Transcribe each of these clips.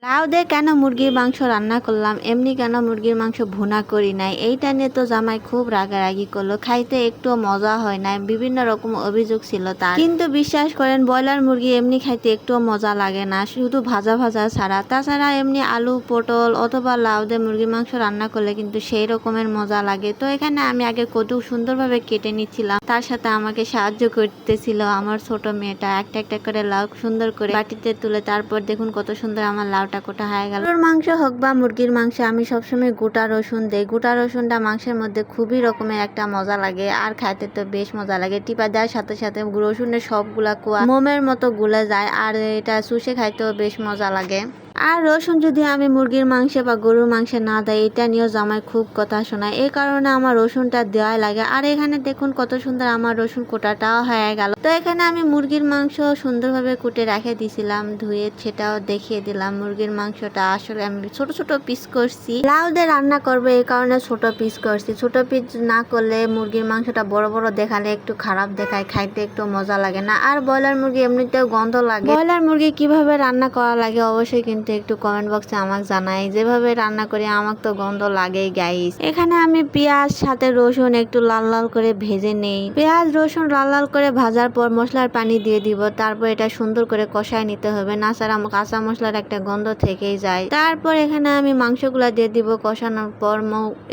লাউ দিয়ে কেন মুরগির মাংস রান্না করলাম, এমনি কেন মুরগির মাংস ভুনা করি নাই, এইটা নিয়ে তো জামাই খুব রাগারাগি করলো। খাইতে একটু মজা হয় নাই, বিভিন্ন রকম অভিযোগ ছিল তার। কিন্তু বিশ্বাস করেন, ব্রয়লার মুরগি এমনি খাইতে একটু মজা লাগে না, শুধু ভাজা ভাজা ছাড়া। তাছাড়া এমনি আলু পটল অথবা লাউ দিয়ে মুরগির মাংস রান্না করলে কিন্তু সেই রকমের মজা লাগে। তো এখানে আমি আগে কত সুন্দরভাবে কেটে নিচ্ছিলাম, তার সাথে আমাকে সাহায্য করতেছিল আমার ছোট মেয়েটা। একটা একটা করে লাউ সুন্দর করে বাটিতে তুলে, তারপর দেখুন কত সুন্দর আমার লাউ কোটা হয়ে গেল। গরুর মাংস হোক বা মুরগির মাংস, আমি সবসময় গোটা রসুন দেই। গোটা রসুনটা মাংসের মধ্যে খুবই রকমের একটা মজা লাগে, আর খাইতে তো বেশ মজা লাগে। টিপা দেওয়ার সাথে সাথে রসুনের সবগুলা কোয়া মোমের মতো গুলে যায়, আর এটা চুষে খাইতেও বেশ মজা লাগে। আর রসুন যদি আমি মুরগির মাংসে বা গরুর মাংসে না দেয়, এটা নিয়েও জামাই খুব কথা শোনায়। এই কারণে আমার রসুনটা দেওয়াই লাগে। আর এখানে দেখুন কত সুন্দর আমার রসুন কোটাটাও হয়ে গেল। তো এখানে আমি মুরগির মাংস সুন্দরভাবে কুটে রেখে দিছিলাম, ধুয়ে সেটাও দেখিয়ে দিলাম। মুরগির মাংসটা আসলে আমি ছোট ছোট পিস করছি, লাউ দিয়ে রান্না করবো এই কারণে ছোট পিস করছি। ছোট পিস না করলে মুরগির মাংসটা বড় বড় দেখালে একটু খারাপ দেখায়, খাইতে একটু মজা লাগে না। আর ব্রয়লার মুরগি এমনিতেও গন্ধ লাগে। ব্রয়লার মুরগি কিভাবে রান্না করা লাগে অবশ্যই কিন্তু একটু কমেন্ট বক্সে আমাকে জানাই। যেভাবে রান্না করি আমাকে তো গন্ধ লাগেই গাইস। এখানে আমি পেঁয়াজ সাথে রসুন একটু লাল লাল করে ভেজে নেই। পেঁয়াজ রসুন লাল লাল করে ভাজার পর মশলার পানি দিয়ে দিব। তারপর এটা সুন্দর করে কষায় নিতে হবে, না ছাড়া কাঁচা মশলার একটা গন্ধ থেকেই যায়। তারপর এখানে আমি মাংসগুলা দিয়ে দিব। কষানোর পর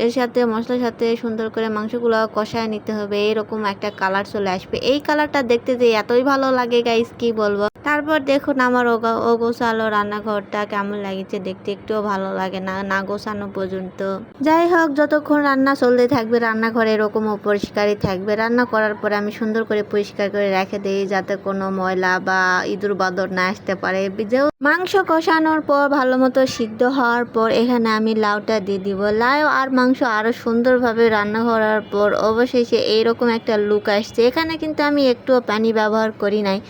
এর সাথে মশলার সাথে সুন্দর করে মাংসগুলো কষায় নিতে হবে, এরকম একটা কালার চলে আসবে। এই কালারটা দেখতে যে এতই ভালো লাগে গাইস, কি বলবো। তারপর দেখুন আমার গোছালো রান্নাঘরটা কেমন লাগছে দেখতে, একটুও ভালো লাগে না না গোছানো পর্যন্ত। যাই হোক, যতক্ষণ রান্না চলতে থাকবে রান্নাঘরে এরকম অপরিষ্কারই থাকবে। রান্না করার পরে আমি সুন্দর করে পরিষ্কার করে রেখে দিই, যাতে কোনো ময়লা বা ইঁদুর বাদর না আসতে পারে। মাংস কষানোর পর ভালো মতো সিদ্ধ হওয়ার পর এখানে আমি লাউটা দিয়ে দিব। লাউ আর মাংস আরো সুন্দরভাবে রান্না করার পর অবশেষে এইরকম একটা লুক আসছে। এখানে কিন্তু আমি একটুও পানি ব্যবহার করি নাই।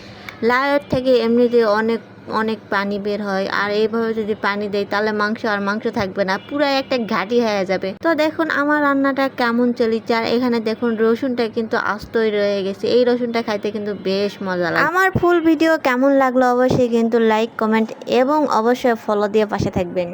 লাউয়ের থেকে এমনিতে অনেক অনেক পানি বের হয়, আর এইভাবে যদি পানি দেয় তাহলে মাংস আর মাংস থাকবে না, পুরো একটা ঘাটি হয়ে যাবে। তো দেখুন আমার রান্নাটা কেমন চলেছে। আর এখানে দেখুন রসুনটা কিন্তু আস্তই রয়ে গেছে, এই রসুনটা খাইতে কিন্তু বেশ মজা লাগে। আমার ফুল ভিডিও কেমন লাগলো অবশ্যই কিন্তু লাইক কমেন্ট এবং অবশ্যই ফলো দিয়ে পাশে থাকবেন।